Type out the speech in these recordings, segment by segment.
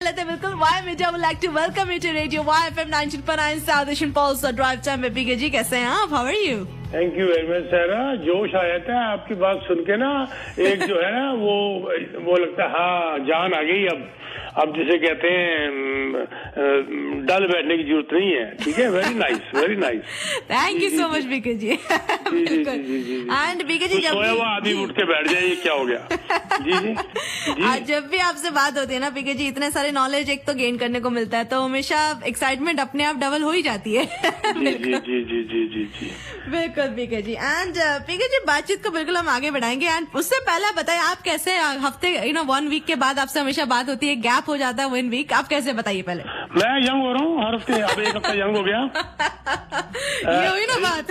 बिल्कुल Y media would like to welcome you to radio Y FM 19.9 South Asian pulse drive time में PK ji कैसे हैं आप? How are you? Thank you very much sir. जोश आया था आपकी बात सुन के ना। एक जो है ना वो लगता है हाँ जान आ गई। अब जिसे कहते हैं डल बैठने की जरूरत नहीं है। ठीक है, very nice very nice. Thank you so much BK ji. And BK ji जब सोया हुआ आदमी उठ के बैठ जाए, ये क्या हो गया? जी जी आज जब भी आपसे बात होती है ना बीके जी, इतने सारे नॉलेज एक तो गेन करने को मिलता है, तो हमेशा एक्साइटमेंट अपने आप डबल हो ही जाती है। जी जी जी जी जी जी जी बिल्कुल पीके जी। एंड पीके जी बातचीत को बिल्कुल हम आगे बढ़ाएंगे। एंड उससे पहले बताइए आप कैसे हफ्ते 1 वीक के बाद आपसे हमेशा बात होती है, गैप हो जाता है 1 वीक, आप कैसे बताइए पहले? मैं यंग हो रहा हूँ हर हफ्ते। अब एक हफ्ता यंग हो गया। ये हुई ना बात।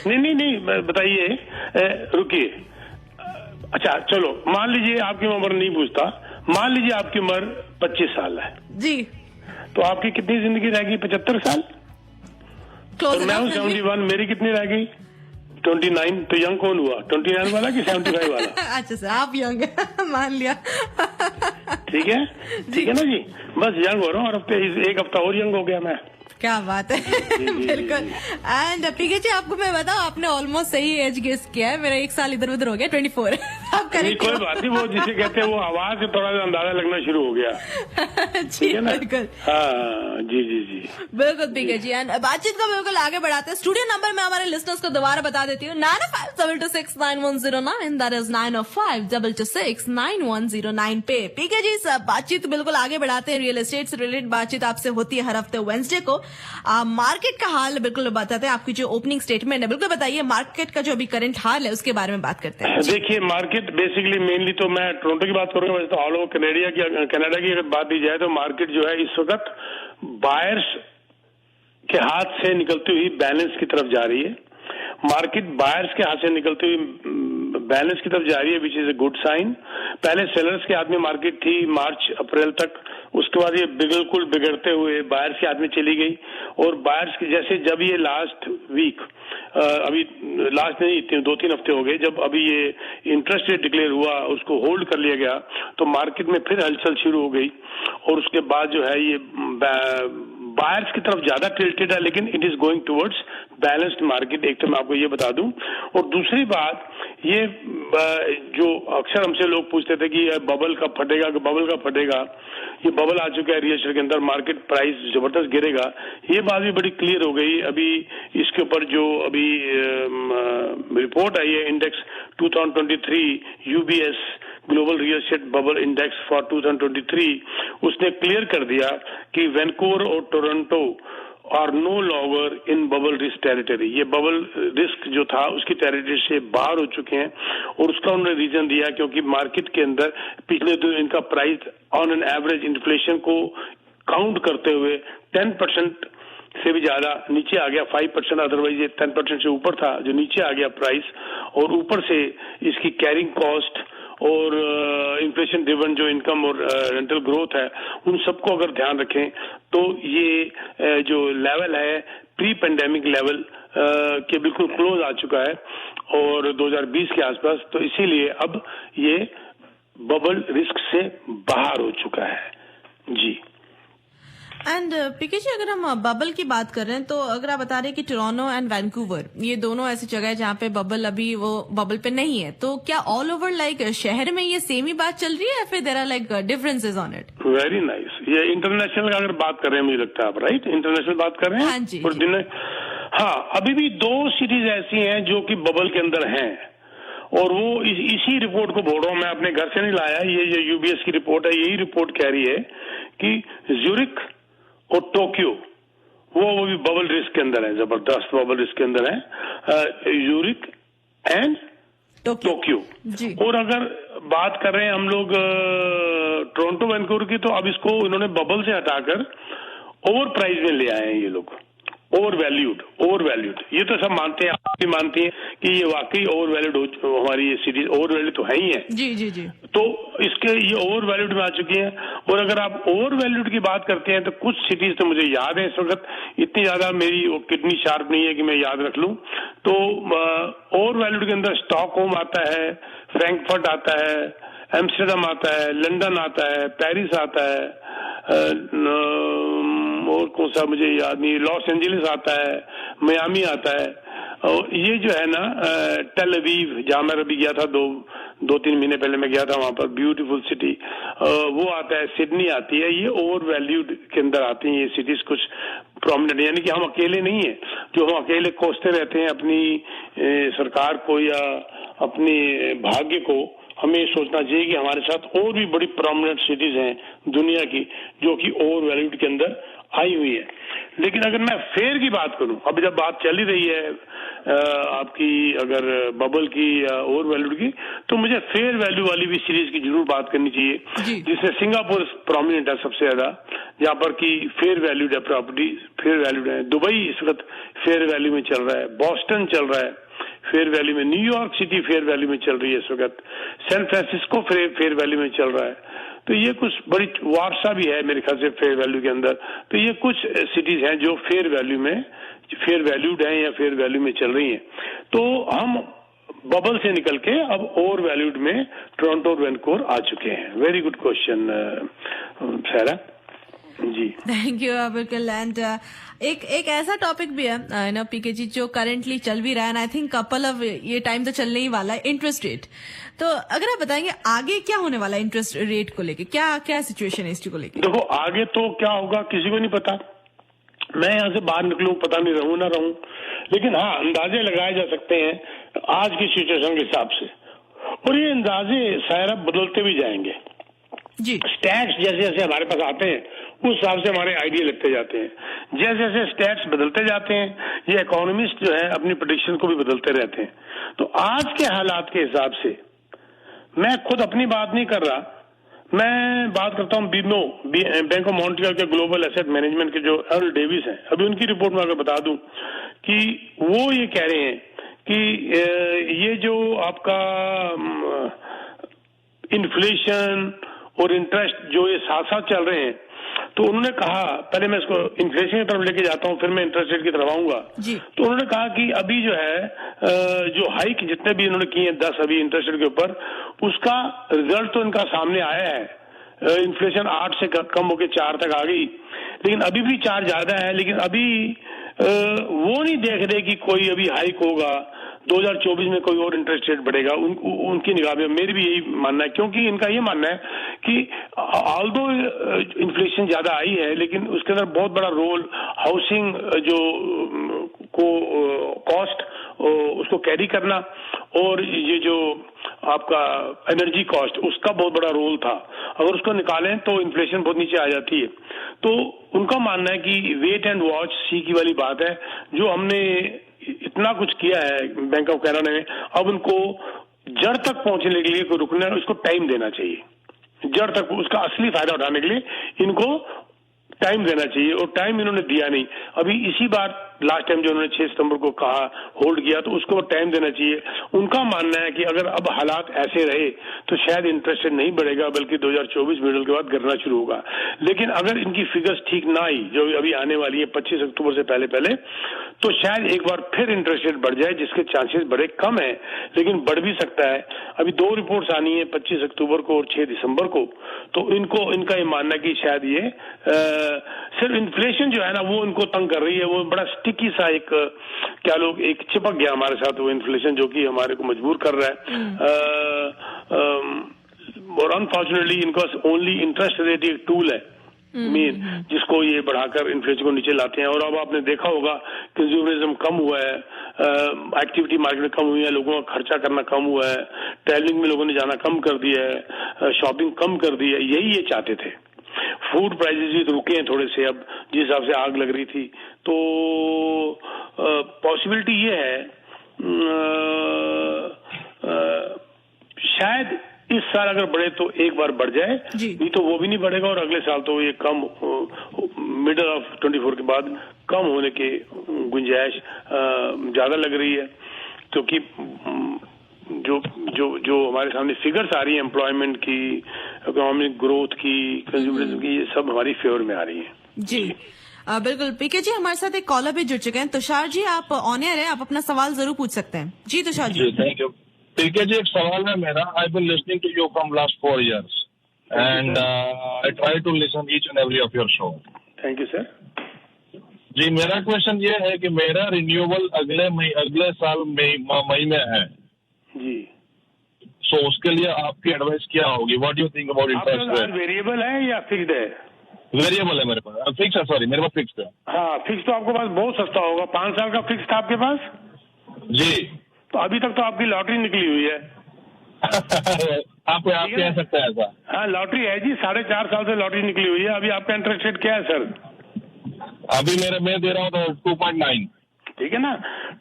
नहीं बताइए, रुकिए। अच्छा चलो, मान लीजिए आपकी उम्र नहीं पूछता, मान लीजिए आपकी उम्र 25 साल है जी, तो आपकी कितनी जिंदगी रहेगी? 75 साल। तो मैं हूँ 71, मेरी कितनी रह गई? 29। तो यंग कौन हुआ, 29 वाला कि 75 वाला? अच्छा सर आप यंग मान लिया। ठीक है ना जी। बस यंग हो रहा हूँ हर हफ्ते, एक हफ्ता और यंग हो गया मैं। क्या बात है। बिल्कुल। एंड पीके जी आपको मैं बताऊं, आपने ऑलमोस्ट सही एज गेस किया है। मेरा 1 साल इधर उधर हो गया, 24। आप करेक्ट। कोई बात नहीं, वो जिसे कहते हैं वो आवाज से थोड़ा सा अंदाजा लगना शुरू हो गया। जी बिल्कुल। हाँ जी जी जी बिल्कुल पीके जी। एंड बातचीत को बिल्कुल आगे बढ़ाते हैं। स्टूडियो नंबर मैं हमारे लिस्टर्स को दोबारा बता देती हूँ, 905-226-9109, दैट इज 905-226-9109 पे। पीके जी बातचीत बिल्कुल आगे बढ़ाते हैं। रियल एस्टेट से रिलेटेड बातचीत आपसे होती है हर हफ्ते वेडनेसडे को। मार्केट का हाल बिल्कुल बताते हैं, आपकी जो ओपनिंग स्टेटमेंट है बिल्कुल बताइए, मार्केट का जो अभी करंट हाल है उसके बारे में बात करते हैं। देखिए मार्केट बेसिकली मेनली तो मैं टोरंटो की बात करूंगा, वैसे तो ऑल ओवर कनाडा की अगर बात दी जाए तो मार्केट जो है इस वक्त बायर्स के हाथ से निकलती हुई बैलेंस की तरफ जा रही है। मार्केट बायर्स के हाथ से निकलती हुई बैलेंस की तरफ जा रही है, which is a good sign. पहले सेलर्स के हाथ में मार्केट थी मार्च अप्रैल तक, उसके बाद ये बिल्कुल बिगड़ते हुए बायर्स के हाथ में चली गई। और बायर्स की जैसे जब ये लास्ट वीक, अभी लास्ट नहीं 2-3 हफ्ते हो गए, जब अभी ये इंटरेस्ट रेट डिक्लेयर हुआ, उसको होल्ड कर लिया गया, तो मार्केट में फिर हलचल शुरू हो गई। और उसके बाद जो है ये बायर्स की तरफ ज्यादा टिल्टेड है, लेकिन it is going towards balanced market. एक तो मैं आपको ये बता दूं, और दूसरी बात ये जो अक्सर हमसे लोग पूछते थे कि बबल कब फटेगा, बबल कब फटेगा, ये बबल आ चुका है रियल एस्टेट के अंदर, मार्केट प्राइस जबरदस्त गिरेगा, ये बात भी बड़ी क्लियर हो गई। अभी इसके ऊपर जो अभी रिपोर्ट आई है, index 2023 UBS global real estate bubble index for 2023, उसने क्लियर कर दिया कि वैंकूवर और Toronto are no longer in bubble risk territory. ये बबल रिस्क जो था उसकी टेरिटरी से बाहर हो चुके हैं। और उसका उन्होंने रीजन दिया क्योंकि मार्केट के अंदर पिछले दिन इनका price on an average inflation को काउंट करते हुए 10% से भी ज्यादा नीचे आ गया, 5%, अदरवाइज ये 10% से ऊपर था जो नीचे आ गया प्राइस। और ऊपर से इसकी कैरिंग कॉस्ट और इन्फ्लेशन ड्रिवन जो इनकम और रेंटल ग्रोथ है, उन सबको अगर ध्यान रखें तो ये जो लेवल है प्री पेंडेमिक लेवल के बिल्कुल क्लोज आ चुका है और 2020 के आसपास। तो इसीलिए अब ये बबल रिस्क से बाहर हो चुका है जी। एंड पीके जी अगर हम बबल की बात कर रहे हैं, तो अगर आप बता रहे हैं कि टोरंटो एंड वैंकूवर ये दोनों ऐसी जगह है जहाँ पे बबल अभी वो बबल पे नहीं है, तो क्या ऑल ओवर लाइक शहर में ये सेम ही बात चल रही है या फिर there are like differences on it? Very nice. ये इंटरनेशनल अगर बात कर रहे हैं, मुझे लगता है आप राइट इंटरनेशनल बात कर रहे हैं। हाँ जी, और दिन हाँ, अभी भी 2 सिटीज ऐसी हैं जो कि बबल के अंदर हैं, और वो इसी रिपोर्ट को बोल रहा हूँ मैं, अपने घर से नहीं लाया, ये जो यूबीएस की रिपोर्ट है यही रिपोर्ट कह रही है कि ज्यूरिक और टोक्यो वो भी बबल रिस्क के अंदर है, जबरदस्त बबल रिस्क के अंदर है, यूरिक एंड टोक्यो। और अगर बात कर रहे हैं हम लोग टोरंटो वैंकूवर की, तो अब इसको इन्होंने बबल से हटाकर ओवर प्राइस में ले आए हैं ये लोग, ओवर वैल्यूड। ये तो सब मानते हैं, आप भी मानती हैं कि ये वाकई ओवर वैल्यूड हमारी ये सिटीज ओवर वैल्यूड तो है ही है। जी जी जी। तो इसके ये ओवर वैल्यूड में आ चुकी हैं। और अगर आप ओवर वैल्यूड की बात करते हैं तो कुछ सिटीज तो मुझे याद है इस वक्त, इतनी ज्यादा मेरी किडनी शार्प नहीं है कि मैं याद रख लूं। तो ओवर वैल्यूड के अंदर स्टॉकहोम आता है, फ्रैंकफर्ट आता है, एम्स्टर्डम आता है, लंदन आता है, पेरिस आता है, और कौन सा मुझे याद नहीं, लॉस एंजलिस आता है, मियामी आता है, और ये जो है ना टेल अवीव, जहां मैं अभी गया था 2-3 महीने पहले मैं गया था, वहां पर ब्यूटीफुल सिटी, वो आता है, सिडनी आती है, ये ओवर वैल्यूड के अंदर आती हैं ये सिटीज कुछ प्रोमिनेंट, यानी कि हम अकेले नहीं है, जो हम अकेले कोसते रहते हैं अपनी सरकार को या अपने भाग्य को, हमें सोचना चाहिए कि हमारे साथ और भी बड़ी प्रोमिनेंट सिटीज हैं दुनिया की जो कि ओवर वैल्यूड के अंदर आई हुई है। लेकिन अगर मैं फेयर की बात करूं, अब जब बात चल ही रही है आपकी अगर बबल की या ओवर वैल्यूड की, तो मुझे फेयर वैल्यू वाली भी सीरीज की जरूर बात करनी चाहिए, जिसमें सिंगापुर प्रोमिनेंट है सबसे ज्यादा, जहां पर की फेयर वैल्यूड है प्रॉपर्टी, फेयर वैल्यूड है। दुबई इस वक्त फेयर वैल्यू में चल रहा है, बॉस्टन चल रहा है फेयर वैल्यू में, न्यूयॉर्क सिटी फेयर वैल्यू में चल रही है इस वक्त, सैन फ्रांसिस्को फेयर वैल्यू में चल रहा है। तो ये कुछ बड़ी, वारसा भी है मेरे ख्याल से फेयर वैल्यू के अंदर। तो ये कुछ सिटीज हैं जो फेयर वैल्यू में, फेयर वैल्यूड हैं या फेयर वैल्यू में चल रही हैं। तो हम बबल से निकल के अब ओवर वैल्यूड में टोरंटो और वैंकूवर आ चुके हैं। वेरी गुड क्वेश्चन सारा जी, थैंक यू। बिल्कुल। एंड एक ऐसा टॉपिक भी है ना पीके जी, जो करंटली चल भी रहा है, आई थिंक कपल ऑफ ये टाइम तो चलने ही वाला है, इंटरेस्ट रेट। तो अगर आप बताएंगे आगे क्या होने वाला है इंटरेस्ट रेट को लेके, क्या क्या सिचुएशन है इसको लेके? देखो आगे तो क्या होगा किसी को नहीं पता, मैं यहाँ से बाहर निकलूं पता नहीं रहूं ना रहूं, लेकिन हाँ अंदाजे लगाए जा सकते हैं आज की सिचुएशन के हिसाब से, और ये अंदाजे शायद बदलते भी जाएंगे जी। स्टैट्स जैसे जैसे हमारे पास आते हैं उस हिसाब से हमारे आइडिया लगते जाते हैं। जैसे जैसे स्टैट्स बदलते जाते हैं ये इकोनॉमिस्ट जो है अपनी प्रेडिक्शन को भी बदलते रहते हैं। तो आज के हालात के हिसाब से मैं खुद अपनी बात नहीं कर रहा, मैं बात करता हूँ बीमो, बैंक ऑफ मॉन्ट्रियल के ग्लोबल एसेट मैनेजमेंट के जो अर्ल डेविस हैं, अभी उनकी रिपोर्ट में अगर बता दूं कि वो ये कह रहे हैं कि ये जो आपका इन्फ्लेशन और इंटरेस्ट जो ये साथ साथ चल रहे हैं, तो उन्होंने कहा, पहले मैं इसको इन्फ्लेशन की तरफ लेके जाता हूँ फिर मैं इंटरेस्ट रेट की तरफ आऊंगा। तो उन्होंने कहा कि अभी जो है जो हाइक जितने भी इन्होंने किए हैं 10 अभी इंटरेस्ट रेट के ऊपर, उसका रिजल्ट तो इनका सामने आया है। इन्फ्लेशन 8 से कम होकर 4 तक आ गई, लेकिन अभी भी 4 ज्यादा है, लेकिन अभी वो नहीं देख रहे कि कोई अभी हाइक होगा 2024 में, कोई और इंटरेस्ट रेट बढ़ेगा। उनकी निगाह में मेरी भी यही मानना है, क्योंकि इनका ये मानना है कि ऑल्दो इन्फ्लेशन ज्यादा आई है, लेकिन उसके अंदर बहुत बड़ा रोल हाउसिंग जो को कॉस्ट उसको कैरी करना, और ये जो आपका एनर्जी कॉस्ट उसका बहुत बड़ा रोल था। अगर उसको निकालें तो इन्फ्लेशन बहुत नीचे आ जाती है। तो उनका मानना है कि वेट एंड वॉच, सी की वाली बात है, जो हमने इतना कुछ किया है बैंक ऑफ कनाडा ने, अब उनको जड़ तक पहुंचने के लिए कोई रुकना, इसको टाइम देना चाहिए, जड़ तक उसका असली फायदा उठाने के लिए इनको टाइम देना चाहिए, और टाइम इन्होंने दिया नहीं। अभी इसी बार लास्ट टाइम जो उन्होंने 6 सितंबर को कहा होल्ड किया, तो उसको टाइम देना चाहिए। उनका मानना है कि अगर अब हालात ऐसे रहे तो शायद इंटरेस्ट रेट नहीं बढ़ेगा, बल्कि 2024 मिडल के बाद गिरना शुरू होगा। लेकिन अगर इनकी फिगर्स ठीक ना आई जो अभी आने वाली है 25 अक्टूबर से पहले पहले, तो शायद एक बार फिर इंटरेस्ट रेट बढ़ जाए, जिसके चांसेस बड़े कम है, लेकिन बढ़ भी सकता है। अभी 2 रिपोर्ट्स आनी है 25 अक्टूबर को और 6 दिसंबर को, तो इनका ये मानना है कि शायद ये सिर्फ इन्फ्लेशन जो है ना वो इनको तंग कर रही है, वो बड़ा स्टिकी सा एक क्या लोग एक चिपक गया हमारे साथ वो इन्फ्लेशन, जो कि हमारे को मजबूर कर रहा है। और अनफॉर्चुनेटली इनका ओनली इंटरेस्ट रेट एक टूल है मेन, जिसको ये बढ़ाकर इन्फ्लेशन को नीचे लाते हैं। और अब आपने देखा होगा कंज्यूमरिज्म कम हुआ है, एक्टिविटी मार्केट में कम हुई है, लोगों का खर्चा करना कम हुआ है, ट्रैवलिंग में लोगों ने जाना कम कर दिया है, शॉपिंग कम कर दी है, यही ये चाहते थे। फूड प्राइसेस भी तो रुके हैं थोड़े से, अब जिस हिसाब से आग लग रही थी। तो पॉसिबिलिटी ये है शायद इस साल अगर बढ़े तो एक बार बढ़ जाए, नहीं तो वो भी नहीं बढ़ेगा, और अगले साल तो ये कम मिडल ऑफ 24 के बाद कम होने की गुंजाइश ज्यादा लग रही है, क्योंकि जो जो जो हमारे सामने फिगर्स आ रही है एम्प्लॉयमेंट की, इकोनॉमिक ग्रोथ की, कंज्यूमरिज्म की, ये सब हमारी फेवर में आ रही है। जी बिल्कुल। पीके जी हमारे साथ एक कॉलर भी जुड़ चुके हैं, तुषार जी आप ऑन एयर है, आप अपना सवाल जरूर पूछ सकते हैं। जी Tushar ji. Thank you. P K ji सवाल है मेरा, I been listening to you from last 4 years। and I try to listen each and every of your show. Thank you sir. जी, मेरा क्वेश्चन ये है कि मेरा रिन्यूअल अगले साल मई में है जी। सो उसके लिए आपकी एडवाइस क्या होगी? What do you think about interest rate? Variable है या फिक्स्ड है? वेरिएबल है मेरे पास, फिक्स है, सॉरी मेरे पास फिक्स है। हाँ, फिक्स तो आपके पास बहुत सस्ता होगा, 5 साल का फिक्स था आपके पास जी। तो अभी तक तो आपकी लॉटरी निकली हुई है। आप कह सकते हैं ऐसा? हाँ, लॉटरी है जी, 4.5 साल से लॉटरी निकली हुई है। अभी आपका इंटरेस्ट रेट क्या है सर? अभी मैं दे रहा हूँ तो 2.9। ठीक है ना,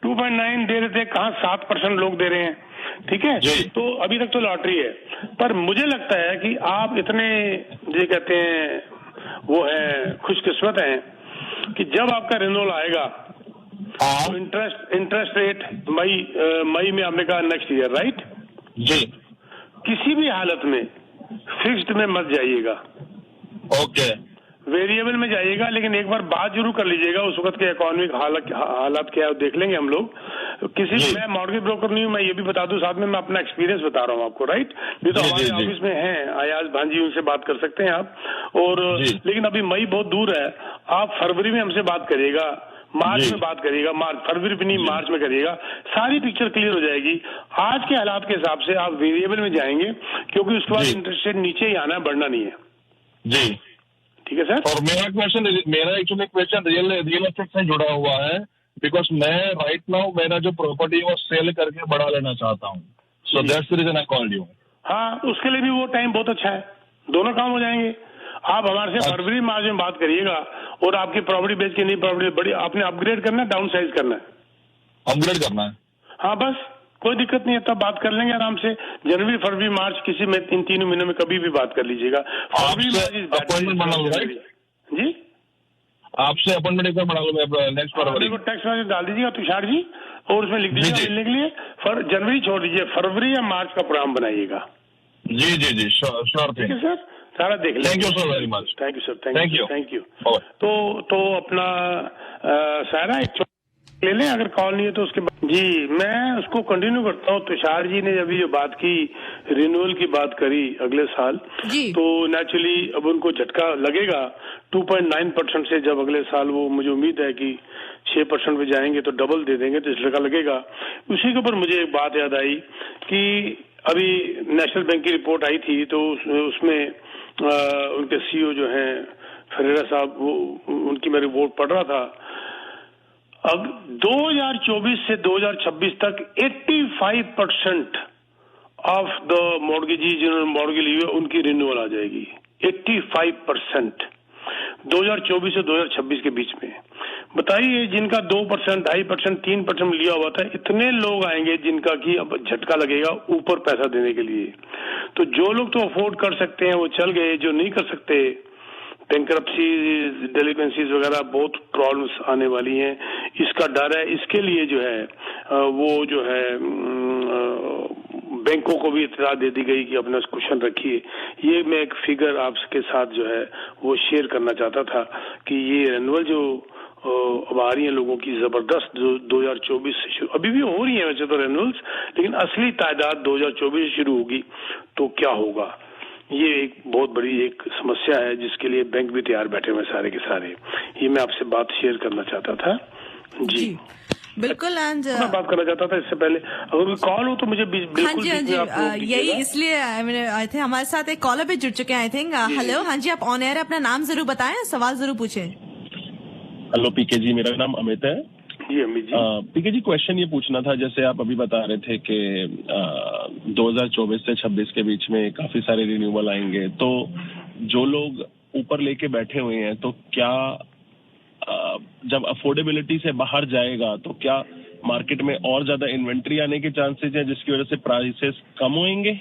2.9 दे रहे थे, कहाँ 7% लोग दे रहे हैं। ठीक है जी। तो अभी तक तो लॉटरी है, पर मुझे लगता है कि आप इतने जो कहते हैं वो है खुशकिस्मत हैं कि जब आपका रिन्यूअल आएगा तो इंटरेस्ट रेट मई में आपने कहा नेक्स्ट ईयर, राइट जी। किसी भी हालत में फिक्स्ड में मत जाइएगा, ओके। वेरिएबल में जाइएगा। लेकिन एक बार बात जरूर कर लीजिएगा, उस वक्त के इकोनॉमिक हालात क्या है देख लेंगे हम लोग। मैं मॉर्गेज ब्रोकर नहीं हूँ, मैं ये भी बता दूं साथ में, मैं अपना एक्सपीरियंस बता रहा हूँ आपको, राइट। ये तो हमारे ऑफिस में हैं अयाज भांजी, उनसे बात कर सकते हैं आप। और लेकिन अभी मई बहुत दूर है, आप फरवरी में हमसे बात करिएगा, मार्च में बात करिएगा, फरवरी भी नहीं मार्च में करिएगा, सारी पिक्चर क्लियर हो जाएगी। आज के हालात के हिसाब से आप वेरिएबल में जाएंगे, क्योंकि उसके बाद इंटरेस्ट रेट नीचे ही आना है, बढ़ना नहीं है जी। ठीक है सर। और मेरा एक्चुअली क्वेश्चन रियल एस्टेट से जुड़ा हुआ है, बिकॉज मैं राइट नाउ मेरा जो प्रॉपर्टी है वो सेल करके बढ़ा लेना चाहता हूँ, so that's the reason I called you. हाँ, उसके लिए भी वो टाइम बहुत अच्छा है, दोनों काम हो जाएंगे। आप हमारे से फरवरी मार्च में बात करिएगा, और आपकी प्रॉपर्टी बेच के नहीं, प्रॉपर्टी बड़ी आपने अपग्रेड करना है, डाउन साइज करना है? अपग्रेड करना है। हाँ, बस कोई दिक्कत नहीं है, तब बात कर लेंगे आराम से। जनवरी फरवरी मार्च किसी में इन 3 महीनों में कभी भी बात कर लीजिएगा। अपॉइंटमेंट बना लो, राइट जी? आपसे अपॉइंटमेंट एक बार बना लो, मैं नेक्स्ट फरवरी को टेक्स्ट मैसेज डाल दीजिएगा तुषार जी, और उसमें लिख दीजिएगा मिलने के लिए। जनवरी छोड़ दीजिए, फरवरी या मार्च का प्रोग्राम बनाइएगा। जी जी जी, श्योर ठीक है सर, सारा देख लेंगे। Thank you sir very much. Thank you sir, thank you. तो अपना सारा एक ले लें, अगर कॉल नहीं है तो उसके बाद। जी, मैं उसको कंटिन्यू करता हूँ। तुषार जी ने अभी जो बात की, रिन्यूअल की बात करी अगले साल, तो नेचुरली अब उनको झटका लगेगा 2.9% से। जब अगले साल वो, मुझे उम्मीद है कि 6% पे जाएंगे तो डबल दे देंगे, तो झटका लगेगा। उसी के ऊपर मुझे एक बात याद आई कि अभी नेशनल बैंक की रिपोर्ट आई थी, तो उसमें उनके सीईओ जो हैं फरेरा साहब, वो उनकी मैं रिपोर्ट पढ़ रहा था। अब 2024 से 2026 तक 85% ऑफ द मॉर्गेजी जिन्होंने मॉर्गेज ली है उनकी रिन्यूअल आ जाएगी। 85% 2024 से 2026 के बीच में। बताइए, जिनका 2%, 2.5%, 3% लिया हुआ था, इतने लोग आएंगे जिनका कि अब झटका लगेगा ऊपर पैसा देने के लिए। तो जो लोग तो अफोर्ड कर सकते हैं वो चल गए, जो नहीं कर सकते, बैंकरप्सी, डेलिक्वेंसीज वगैरह बहुत प्रॉब्लम्स आने वाली हैं, इसका डर है। इसके लिए जो है वो जो है बैंकों को भी इत्तला दे दी गई कि अपना कुशन रखिए। ये मैं एक फिगर आपके साथ जो है वो शेयर करना चाहता था कि ये रिन्यूअल जो अब आ रही है लोगों की जबरदस्त, 2024 से शुरू, अभी भी हो रही है वैसे तो रिन्यूअल्स, लेकिन असली तादाद 2024 से शुरू होगी। तो क्या होगा, ये एक बहुत बड़ी एक समस्या है जिसके लिए बैंक भी तैयार बैठे हुए सारे के सारे। ये मैं आपसे बात शेयर करना चाहता था। जी बिल्कुल। एंड मैं बात करना चाहता था इससे पहले, अगर कॉल हो तो मुझे बिल्कुल। हाँ जी, यही इसलिए आए थे। हमारे साथ एक कॉलर भी जुड़ चुके हैं, आई थिंक। हेलो, हाँ जी, आप ऑन एयर, अपना नाम जरूर बताएं, सवाल जरूर पूछें। हेलो पीके जी, मेरा नाम अमित है। जी अमित जी। पीके जी, क्वेश्चन ये पूछना था, जैसे आप अभी बता रहे थे कि 2024 से 26 के बीच में काफी सारे रिन्यूअल आएंगे, तो जो लोग ऊपर लेके बैठे हुए हैं, तो क्या जब अफोर्डेबिलिटी से बाहर जाएगा तो क्या मार्केट में और ज्यादा इन्वेंट्री आने के चांसेस हैं, जिसकी वजह से प्राइसेस कम होंगे?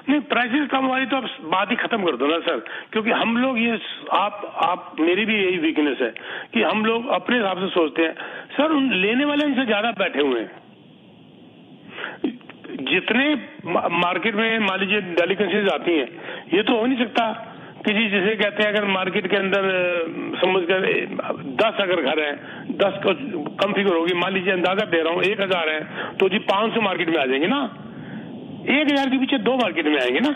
नहीं, प्राइसेस कम वाली तो अब बात ही खत्म कर दो ना सर, क्योंकि हम लोग ये आप मेरी भी यही वीकनेस है कि हम लोग अपने हिसाब से सोचते हैं। सर, उन लेने वाले उनसे ज्यादा बैठे हुए हैं। जितने मार्केट में मान लीजिए डेलिकेंसीज आती हैं, ये तो हो नहीं सकता किसी, जिसे कहते हैं अगर मार्केट के अंदर समझ कर 10 अगर घर है, 10 को कम फिगर होगी, मान लीजिए अंदाजा दे रहा हूँ 1000 है, तो जी 500 मार्केट में आ जाएंगे ना। 1000 के पीछे 2 मार्केट में आएंगे ना।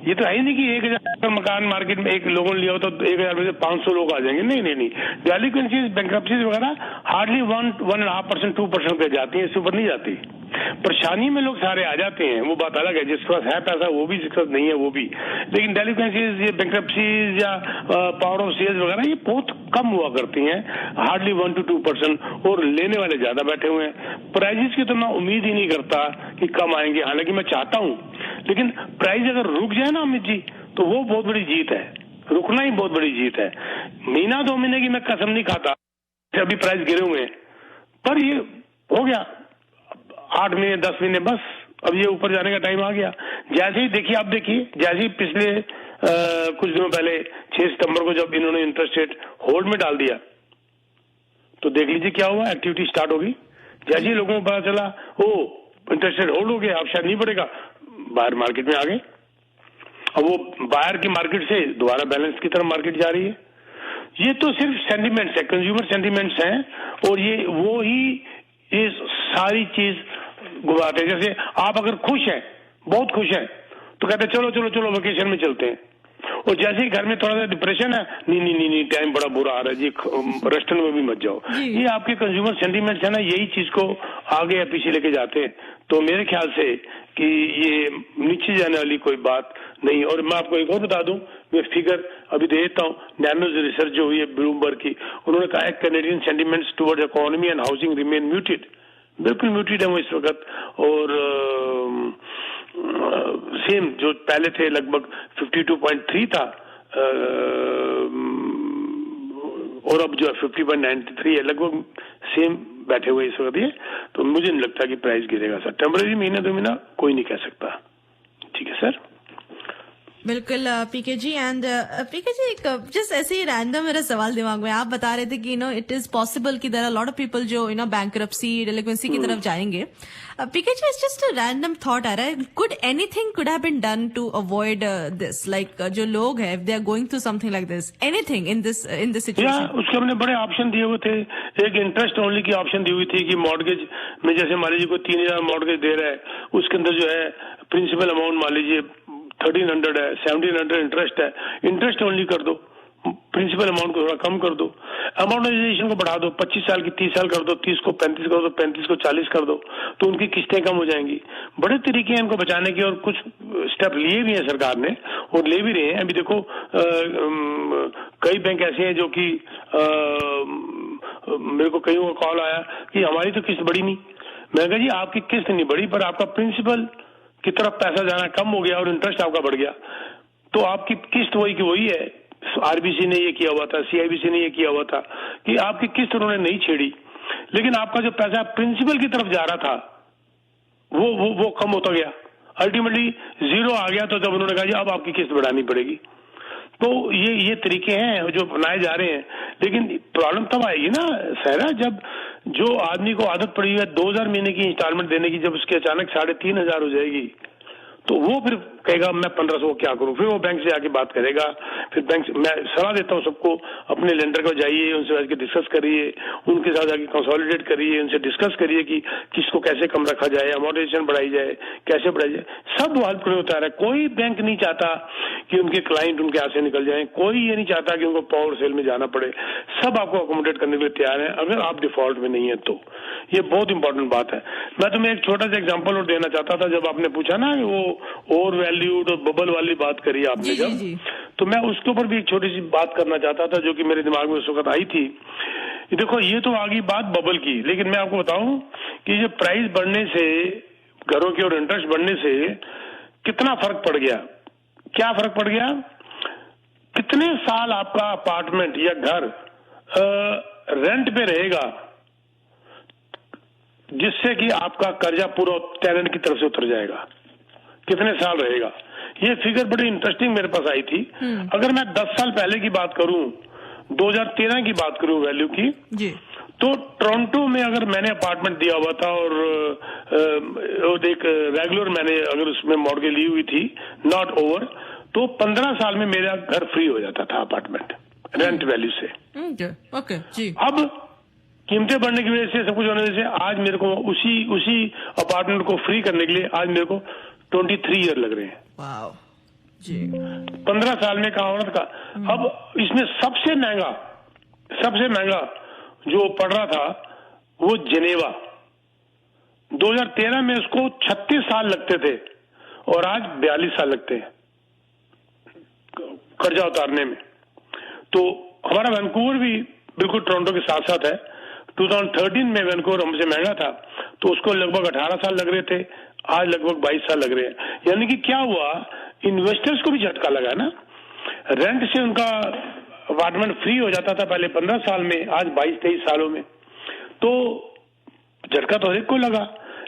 ये तो है ही नहीं कि 1000 मकान मार्केट में एक लोगों ने लिया हो तो 1000 में से 500 लोग आ जाएंगे। नहीं नहीं नहीं, डेलिक्वेंसीज बैंक्रप्सीज वगैरह हार्डली 1.5% 2% पे जाती है, इससे ऊपर नहीं जाती। परेशानी में लोग सारे आ जाते हैं, वो बात अलग है, जिसके पास है पैसा वो भी, जिसके पास नहीं है वो भी। लेकिन डेलिक्वेंसीज, ये बैंक्रप्सीज या पावर ऑफ सेल्स वगैरह ये बहुत कम हुआ करती हैं, हार्डली 1 to 2%, और लेने वाले ज्यादा बैठे हुए हैं। प्राइजेस की तो मैं उम्मीद ही नहीं करता कि कम आएंगे, हालांकि मैं चाहता हूं, लेकिन प्राइस अगर रुक जाए ना अमित जी तो वो बहुत बड़ी जीत है, रुकना ही बहुत बड़ी जीत है। महीना 2 महीने की मैं कसम नहीं खाता, अभी प्राइस गिरे हुए हैं, पर ये हो गया 8 महीने 10 महीने, बस अब ये ऊपर जाने का टाइम आ गया। जैसे ही देखिए, आप देखिए, जैसे ही पिछले कुछ दिनों पहले 6 सितंबर को जब इन्होंने इंटरेस्ट रेट होल्ड में डाल दिया तो देख लीजिए क्या हुआ, एक्टिविटी स्टार्ट होगी। जैसे ही लोगों को पता चला ओ इंटरेस्ट रेट होल्ड हो गया, अब शायद नहीं बढ़ेगा, बाहर मार्केट में आ गए। अब वो बाहर की मार्केट से दोबारा बैलेंस की तरफ मार्केट जा रही है। ये तो सिर्फ सेंटिमेंट्स है, कंज्यूमर सेंटिमेंट्स हैं, और ये वो ही ये सारी चीज गुवाते हैं। जैसे आप अगर खुश हैं, बहुत खुश हैं, तो कहते हैं चलो चलो चलो वेकेशन में चलते हैं, और जैसे ही घर में थोड़ा सा डिप्रेशन है, नहीं नहीं नहीं नहीं टाइम बड़ा बुरा आ रहा है जी, रेस्टोरेंट में भी मत जाओ। ये आपके कंज्यूमर सेंटिमेंट्स है ना, यही चीज को आगे या पीछे लेके जाते हैं। तो मेरे ख्याल से कि ये नीचे जाने वाली कोई बात नहीं। और मैं आपको एक और बता दूं, मैं फिगर अभी देता हूं, नैनोज रिसर्च जो हुई है ब्लूमबर्ग की, उन्होंने कहा है Canadian sentiments towards economy and housing remain muted, बिल्कुल म्यूटेड है वो इस वक्त। और सेम जो पहले थे लगभग 52.3 था, और अब जो 50.93 है, लगभग सेम बैठे हुए इस वक्त ये। तो मुझे नहीं लगता कि प्राइस गिरेगा सर, टेम्परेरी महीना 2 महीना कोई नहीं कह सकता। ठीक है सर, बिल्कुल पीके जी। एंड पीके जी, एक जस्ट ऐसे ही रैंडम मेरा सवाल दिमाग में, आप बता रहे थे कि इट इज पॉसिबल कि there are lot of people जो बैंक्रप्सी डेलिक्वेंसी की तरफ जाएंगे। P K, it's just a random thought आ रहा है, could anything could have been done to avoid this, like जो लोग हैं they are going through something like this, anything in this situation? उसके हमने बड़े ऑप्शन दिए हुए थे। एक इंटरेस्ट ओनली की ऑप्शन दी हुई थी कि मॉर्गेज में, जैसे मान लीजिए कोई 3000 मॉर्गेज दे रहा है, उसके अंदर जो है प्रिंसिपल अमाउंट मान लीजिए 1300 है, 1700 इंटरेस्ट है, इंटरेस्ट ओनली कर दो, प्रिंसिपल अमाउंट को थोड़ा कम कर दो, अमाउंटाइजेशन को बढ़ा दो, 25 साल की 30 साल कर दो, 30 को 35 कर दो, 35 को 40 कर दो, तो उनकी किस्तें कम हो जाएंगी। बड़े तरीके हैं इनको बचाने के, और कुछ स्टेप लिए भी हैं सरकार ने और ले भी रहे हैं। अभी देखो कई बैंक ऐसे हैं जो कि मेरे को कई कॉल आया कि हमारी तो किस्त बढ़ी नहीं। मैं कहा जी आपकी किस्त नहीं बढ़ी, पर आपका प्रिंसिपल की तरफ पैसा जाना कम हो गया और इंटरेस्ट आपका बढ़ गया, तो आपकी किस्त वही की वही है। आरबीसी ने ये किया हुआ था, सीआईबीसी ने ये किया हुआ था कि आपकी किस्त उन्होंने नहीं छेड़ी, लेकिन आपका जो पैसा प्रिंसिपल की तरफ जा रहा था वो कम होता गया, अल्टीमेटली 0 आ गया। तो जब उन्होंने कहा जी अब आपकी किस्त बढ़ानी पड़ेगी, तो ये तरीके हैं जो अपनाए जा रहे हैं। लेकिन प्रॉब्लम तब आएगी ना सहरा, जब जो आदमी को आदत पड़ी है 2000 महीने की इंस्टॉलमेंट देने की, जब उसके अचानक 3500 हो जाएगी, तो वो फिर कहेगा मैं 1500 क्या करूं, फिर वो बैंक से आके बात करेगा। फिर बैंक से मैं सलाह देता हूं सबको, अपने लेंडर को जाइए, उनसे आके डिस्कस करिए, उनके साथ आके कंसोलिडेट करिए, उनसे डिस्कस करिए कि किसको कैसे कम रखा जाए, अमोर्टाइजेशन बढ़ाई जाए, कैसे बढ़ाई जाए। सब हेल्प करने होता है। कोई बैंक नहीं चाहता कि उनके क्लाइंट उनके हाथ से निकल जाए, कोई ये नहीं चाहता कि उनको पावर सेल में जाना पड़े। सब आपको अकोमोडेट करने के लिए तैयार है, अगर आप डिफॉल्ट में नहीं है तो। ये बहुत इंपॉर्टेंट बात है। मैं तुम्हें एक छोटा सा एग्जाम्पल और देना चाहता था, जब आपने पूछा ना वो ओवर वैल्यूड और बबल वाली बात करी आपने जब, तो मैं उसके ऊपर भी एक छोटी सी बात करना चाहता था जो कि मेरे दिमाग में उस वक्त आई थी। देखो ये तो आ गई बात बबल की, लेकिन मैं आपको बताऊं कि जो प्राइस बढ़ने से, घरों की और इंटरेस्ट बढ़ने से कितना फर्क पड़ गया। क्या फर्क पड़ गया? कितने साल आपका अपार्टमेंट या घर रेंट पे रहेगा जिससे कि आपका कर्जा पूरा टेनेंट की तरफ से उतर जाएगा, कितने साल रहेगा। ये फिगर बड़ी इंटरेस्टिंग मेरे पास आई थी। अगर मैं 10 साल पहले की बात करूं, 2013 की बात करूं वैल्यू की जी, तो टोरंटो में अगर मैंने अपार्टमेंट दिया हुआ था और एक रेगुलर मैंने अगर उसमें मॉर्गेज ली हुई थी नॉट ओवर, तो 15 साल में मेरा घर फ्री हो जाता था अपार्टमेंट रेंट वैल्यू से। ओके जी। अब कीमतें बढ़ने की वजह से, सब कुछ होने की वजह से आज मेरे को उसी अपार्टमेंट को फ्री करने के लिए आज मेरे को 23 ईयर लग रहे हैं। वाओ। जी 15 साल में कहा औरत का। अब इसमें सबसे महंगा जो पड़ रहा था वो जेनेवा। 2013 में उसको 36 साल लगते थे और आज 42 साल लगते हैं कर्जा उतारने में। तो हमारा वैंकूवर भी बिल्कुल टोरंटो के साथ साथ है। 2013 में वैंकूवर हमसे महंगा था तो उसको लगभग 18 साल लग रहे थे, आज लगभग 22 साल लग रहे हैं। यानी कि क्या हुआ, इन्वेस्टर्स को भी झटका लगा ना। रेंट से उनका अपार्टमेंट फ्री हो जाता था पहले 15 साल में, आज 22-23 सालों में। तो झटका तो हर एक को लगा,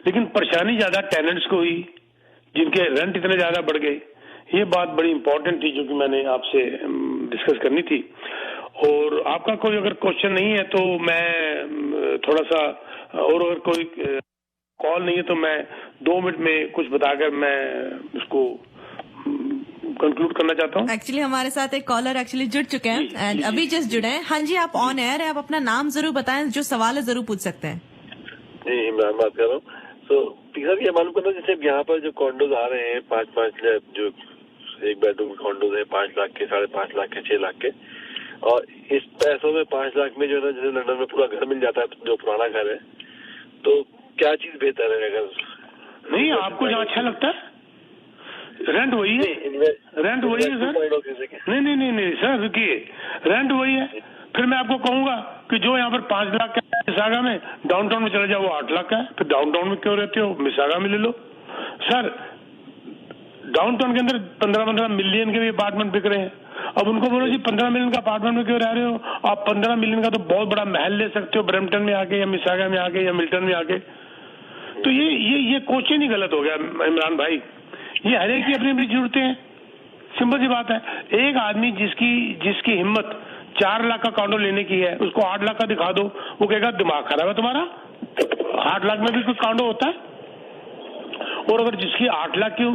लेकिन परेशानी ज्यादा टेनेंट्स को हुई जिनके रेंट इतने ज्यादा बढ़ गए। ये बात बड़ी इंपॉर्टेंट थी जो कि मैंने आपसे डिस्कस करनी थी। और आपका कोई अगर क्वेश्चन नहीं है तो मैं थोड़ा सा, और अगर कोई कॉल नहीं है तो मैं 2 मिनट में कुछ बताकर मैं उसको कंक्लूड करना चाहता हूँ। एक्चुअली हमारे साथ एक कॉलर एक्चुअली जुड़ चुके हैं एंड अभी जस्ट जुड़े हैं। हाँ जी, आप ऑन एयर है, आप अपना नाम जरूर बताएं, जो सवाल है जरूर पूछ सकते हैं। जी इमरान बात कर रहा हूँ। तो सर ये मालूम करना, जैसे यहाँ पर जो कॉन्डोज आ रहे हैं 5-5 जो 1 बेडरूम कॉन्डोज है 5 लाख के, 5.5 लाख के, 6 लाख के, और इस पैसों में 5 लाख में जो है ना, जैसे लंदन में पूरा घर मिल जाता है जो पुराना घर है, तो क्या चीज बेहतर है? अगर नहीं, आपको जहाँ अच्छा लगता है रेंट वही है, रेंट वही है सर। नहीं सर, रुकिए, रेंट वही है। फिर मैं आपको कहूंगा कि जो यहाँ पर 5 लाख का मिसागा में, डाउनटाउन में चले जाओ वो 8 लाख का है। फिर डाउनटाउन में क्यों रहते हो, मिसागा में ले लो। सर डाउनटाउन के अंदर 15-15 मिलियन के भी अपार्टमेंट बिक रहे हैं। अब उनको बोलो जी 15 मिलियन का अपार्टमेंट में क्यों रह रहे हो, आप 15 मिलियन का तो बहुत बड़ा महल ले सकते हो ब्रैम्पटन में आके, या मिसागा में आके, या मिल्टन में आके। तो ये क्वेश्चन ही गलत हो गया इमरान भाई। ये हर एक की अपनी अपनी जरूरतें हैं, सिंपल सी बात है। एक आदमी जिसकी हिम्मत 4 लाख का कॉन्डो लेने की है, उसको 8 लाख का दिखा दो, वो कहेगा दिमाग खराब है तुम्हारा, 8 लाख में भी कोई कॉन्डो होता है। और अगर जिसकी 8 लाख की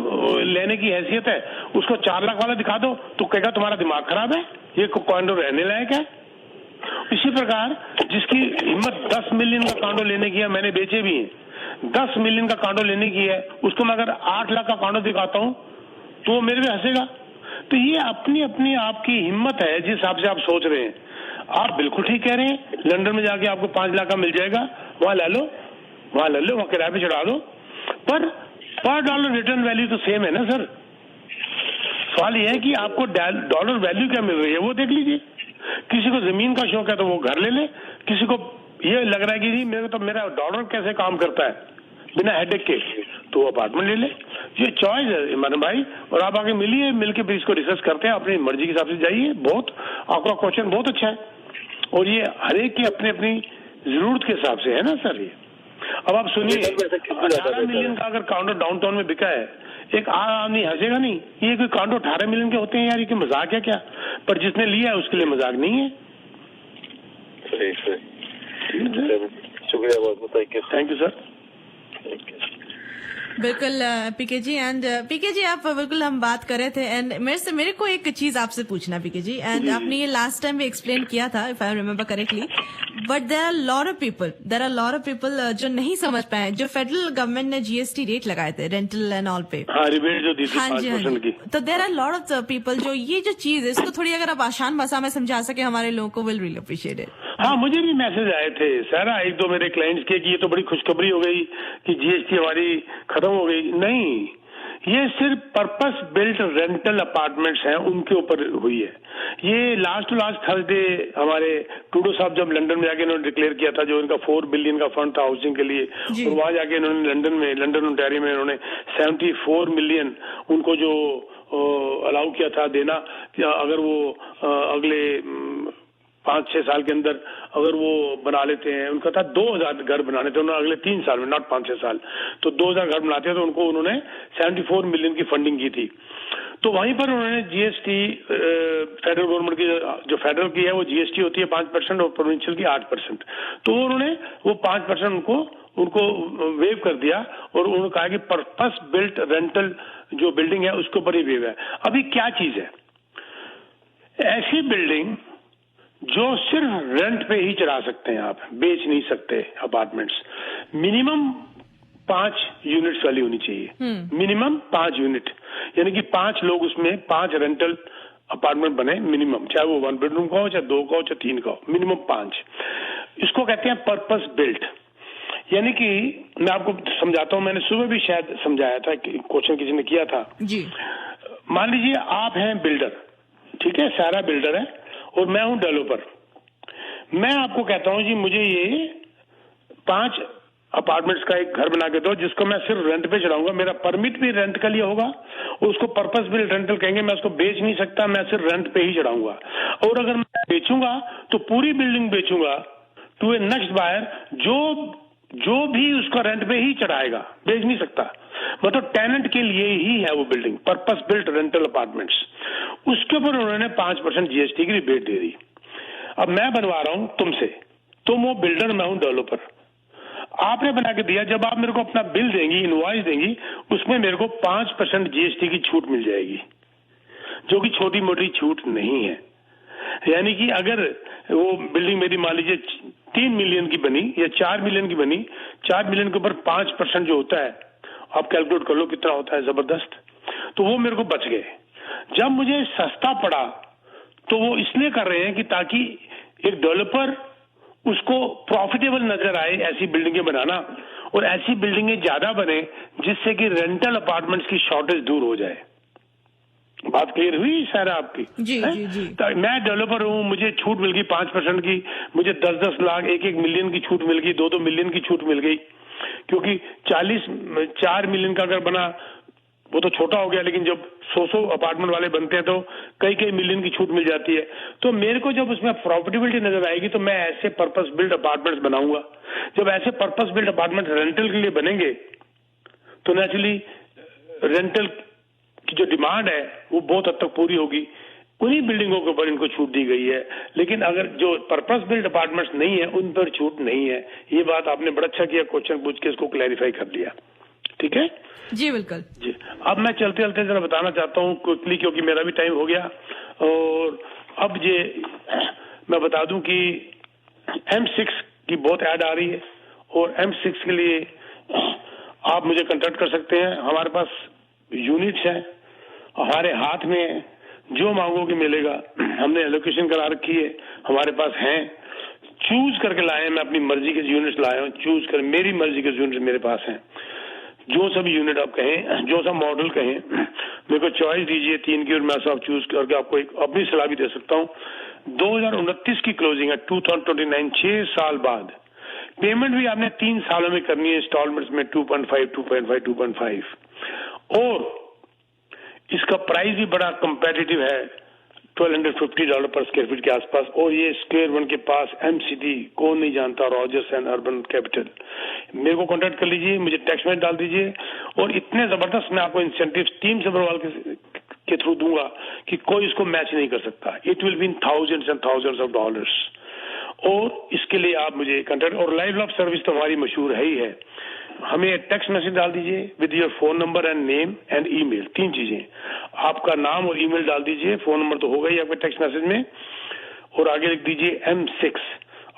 लेने की हैसियत है, उसको 4 लाख वाला दिखा दो तो कहेगा तुम्हारा दिमाग खराब है, ये कॉन्डो रहने लायक है। इसी प्रकार जिसकी हिम्मत 10 मिलियन का कॉन्डो लेने की है, मैंने बेचे भी हैं, 10 मिलियन का कॉन्डो लेने की है, उसको मैं अगर 8 लाख का कॉन्डो दिखाता हूं तो वो मेरे पे हंसेगा। तो ये अपनी अपनी आपकी हिम्मत है, जिस हिसाब से आप सोच रहे हैं। आप बिल्कुल ठीक कह रहे हैं, लंदन में जाके आपको 5 लाख का मिल जाएगा, वहां ले लो, वहां किराए पे चढ़ा दो, पर $1 रिटर्न वैल्यू तो सेम है ना सर। सवाल यह है कि आपको डॉलर वैल्यू क्या मिल रही है वो देख लीजिए। किसी को जमीन का शौक है तो वो घर ले ले, किसी को ये लग रहा है कि नहीं मेरा डॉलर कैसे काम करता है बिना हेडेक के, तो वो अपार्टमेंट ले ले। ये चॉइस है इमरान भाई, और आप आगे मिलिए, मिलके फिर इसको डिस्कस करते हैं, अपनी मर्जी के हिसाब से जाइए। बहुत आपका क्वेश्चन बहुत अच्छा है, और ये हर एक की अपनी अपनी जरूरत के हिसाब से है ना सर। ये अब आप सुनिए, 18 मिलियन का अगर कॉन्डो डाउनटाउन में बिका है, एक आदमी हंसेगा नहीं, ये कोई कॉन्डो 18 मिलियन के होते हैं यार, ये मजाक है क्या? पर जिसने लिया है उसके लिए मजाक नहीं है। सही शुक्रिया बहुत बहुत, थैंक यू सर। बिल्कुल पीके जी, एंड पीके जी आप बिल्कुल हम बात कर रहे थे, एंड मेरे को एक चीज आपसे पूछना पीके जी, एंड आपने ये लास्ट टाइम भी एक्सप्लेन किया था if I remember correctly, but there are lot of people जो नहीं समझ पाए, जो फेडरल गवर्नमेंट ने जीएसटी रेट लगाए थे रेंटल एंड ऑल पे, रिबेट जो दी थी 5% की, तो there are lot of people जो ये जो चीज है इसको थोड़ी अगर आप आसान भाषा में समझा सके हमारे लोगों को, विल रियली अप्रिशिएट इट। हाँ, मुझे भी मैसेज आए थे सर, 1-2 मेरे क्लाइंट्स के कि ये तो बड़ी खुशखबरी हो गई कि जीएसटी हमारी खत्म हो गई। नहीं, ये सिर्फ पर्पस बिल्ट रेंटल अपार्टमेंट्स हैं, उनके ऊपर हुई है। ये लास्ट थर्सडे हमारे टूडो साहब जब लंदन में जाके इन्होंने डिक्लेयर किया था, जो इनका 4 बिलियन का फंड था हाउसिंग के लिए, और वहां जाके इन्होंने लंदन ओंटारियो में इन्होंने 74 मिलियन उनको जो अलाउ किया था देना, अगर वो अगले 5-6 साल के अंदर अगर वो बना लेते हैं, उनका था 2000 घर बनाने थे उन्होंने अगले 3 साल में, नॉट 5-6 साल, तो 2000 घर बनाते हैं, तो उन्होंने 74 मिलियन की फंडिंग की थी। तो वहीं पर उन्होंने जीएसटी फेडरल गवर्नमेंट की जो फेडरल की है वो जीएसटी होती है 5% और प्रोविंशियल की 8%, तो उन्होंने वो 5% उनको वेव कर दिया, और उन्होंने कहा कि पर्पस बिल्ट रेंटल जो बिल्डिंग है उसके ऊपर ही वेव है। अभी क्या चीज है, ऐसी बिल्डिंग जो सिर्फ रेंट पे ही चला सकते हैं, आप बेच नहीं सकते अपार्टमेंट्स, मिनिमम 5 यूनिट्स वाली होनी चाहिए, मिनिमम 5 यूनिट। यानी कि 5 लोग उसमें 5 रेंटल अपार्टमेंट बने मिनिमम, चाहे वो 1 बेडरूम का हो, चाहे 2 का हो, चाहे 3 का हो, मिनिमम 5। इसको कहते हैं पर्पस बिल्ट। यानी कि मैं आपको समझाता हूं, मैंने सुबह भी शायद समझाया था, क्वेश्चन किसी ने किया था जी। मान लीजिए आप हैं बिल्डर, ठीक है, सारा बिल्डर है और मैं हूं डेवलपर। मैं आपको कहता हूं जी मुझे ये 5 अपार्टमेंट्स का एक घर बना के दो जिसको मैं सिर्फ रेंट पे चढ़ाऊंगा, मेरा परमिट भी रेंट का लिए होगा और उसको पर्पस बिल्ड रेंटल कहेंगे, मैं उसको बेच नहीं सकता, मैं सिर्फ रेंट पे ही चढ़ाऊंगा। और अगर मैं बेचूंगा तो पूरी बिल्डिंग बेचूंगा टू ए नेक्स्ट बायर जो भी उसका रेंट पे ही चढ़ाएगा, बेच नहीं सकता। मतलब टेनेंट के लिए ही है वो building, purpose built rental apartments. उसके ऊपर उन्होंने 5% जीएसटी की रिबेट दे दी। अब मैं बनवा रहा हूं तुमसे, तुम वो बिल्डर, मैं हूं डेवलपर, आपने बना के दिया, जब आप मेरे को अपना बिल देंगी, इनवॉइस देंगी, उसमें मेरे को 5% जीएसटी की छूट मिल जाएगी, जो कि छोटी मोटी छूट नहीं है। यानी कि अगर वो बिल्डिंग मेरी मान लीजिए 3 मिलियन की बनी या 4 मिलियन की बनी, 4 मिलियन के ऊपर 5% जो होता है, आप कैलकुलेट कर लो कितना होता है, जबरदस्त। तो वो मेरे को बच गए। जब मुझे सस्ता पड़ा तो वो इसलिए कर रहे हैं कि ताकि एक डेवलपर उसको प्रॉफिटेबल नजर आए ऐसी बिल्डिंगें बनाना, और ऐसी बिल्डिंगें ज्यादा बने जिससे कि रेंटल अपार्टमेंट्स की शॉर्टेज दूर हो जाए। बात क्लियर हुई सर आपकी? जी जी जी। तो मैं डेवलपर हूं, मुझे छूट मिल गई 5% की, मुझे 10-10 लाख 1-1 मिलियन की छूट मिल गई, 2-2 मिलियन की छूट मिल गई, क्योंकि 4 मिलियन का अगर बना वो तो छोटा हो गया, लेकिन जब 100 अपार्टमेंट वाले बनते हैं तो कई मिलियन की छूट मिल जाती है। तो मेरे को जब उसमें प्रॉफिटेबिलिटी नजर आएगी तो मैं ऐसे पर्पस बिल्ड अपार्टमेंट्स बनाऊंगा। जब ऐसे पर्पस बिल्ड अपार्टमेंट रेंटल के लिए बनेंगे तो नेचुरली रेंटल की जो डिमांड है वो बहुत हद तक पूरी होगी। उन्हीं बिल्डिंगों के ऊपर इनको छूट दी गई है, लेकिन अगर जो पर्पस बिल्ड अपार्टमेंट्स नहीं है उन पर छूट नहीं है। ये बात आपने बड़ा अच्छा किया, क्वेश्चन पूछ के इसको क्लैरिफाई कर दिया। ठीक है जी, बिल्कुल जी। अब मैं चलते चलते जरा बताना चाहता हूँ क्विकली, क्योंकि मेरा भी टाइम हो गया। और अब ये मैं बता दूं कि M6 की बहुत ऐड आ रही है और M6 के लिए आप मुझे कांटेक्ट कर सकते हैं। हमारे पास यूनिट्स हैं, हमारे हाथ में है, जो मांगोगे मिलेगा। हमने एलोकेशन करा रखी है, हमारे पास हैं, चूज करके लाए हैं। मैं अपनी मर्जी के यूनिट्स लाया हूँ, चूज कर, मेरी मर्जी के यूनिट्स मेरे पास हैं। जो सब यूनिट आप कहें, जो सब मॉडल कहें, मेरे को चॉइस दीजिए 3 की और मैं सब चूज करके आपको एक अपनी सलाह भी दे सकता हूँ। 2029 की क्लोजिंग है, 2029, 6 साल बाद। पेमेंट भी आपने 3 सालों में करनी है इंस्टॉलमेंट्स में, 2.5 और इसका प्राइस भी बड़ा कंपेटिटिव है, $1,250 पर स्क्वायर फीट के आसपास। और ये स्क्वायर वन के पास MCD कौन नहीं जानता, रॉजर्स एंड अर्बन कैपिटल। मेरे को कांटेक्ट कर लीजिए, मुझे टेक्स्ट मैसेज डाल दीजिए, और इतने जबरदस्त मैं आपको इंसेंटिव टीम सब्रवाल के थ्रू दूंगा कि कोई इसको मैच नहीं कर सकता। It will be in thousands and thousands of dollars. और इसके लिए आप मुझे कांटेक्ट, और लाइव लॉब सर्विस तो हमारी मशहूर है ही है। हमें टेक्स्ट मैसेज डाल दीजिए with your phone number and name and email, 3 चीजें। आपका नाम और ईमेल डाल दीजिए, फोन नंबर तो होगा ही आपके टेक्स्ट मैसेज में, और आगे लिख दीजिए M6।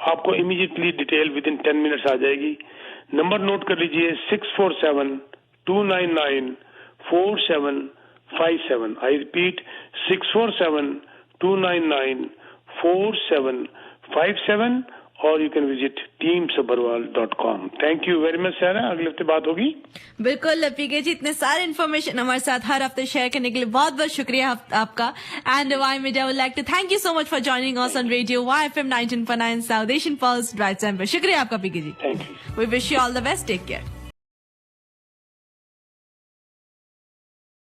आपको immediately detail within 10 minutes आ जाएगी। नंबर नोट कर लीजिए 647-299-4757। आई रिपीट 647-299-4757, और you can visit teamsabarwal.com। Thank you very much sir, अगले हफ्ते बात होगी। बिल्कुल पीके जी, इतने सारे इन्फॉर्मेशन हमारे साथ हर हफ्ते शेयर करने के लिए बहुत बहुत शुक्रिया आपका। And Y media would like to thank you so much for joining us on radio YFM 19.9 South Asian pulse drive time पर। शुक्रिया आपका PK ji. Thank you. We wish you all the best, take care.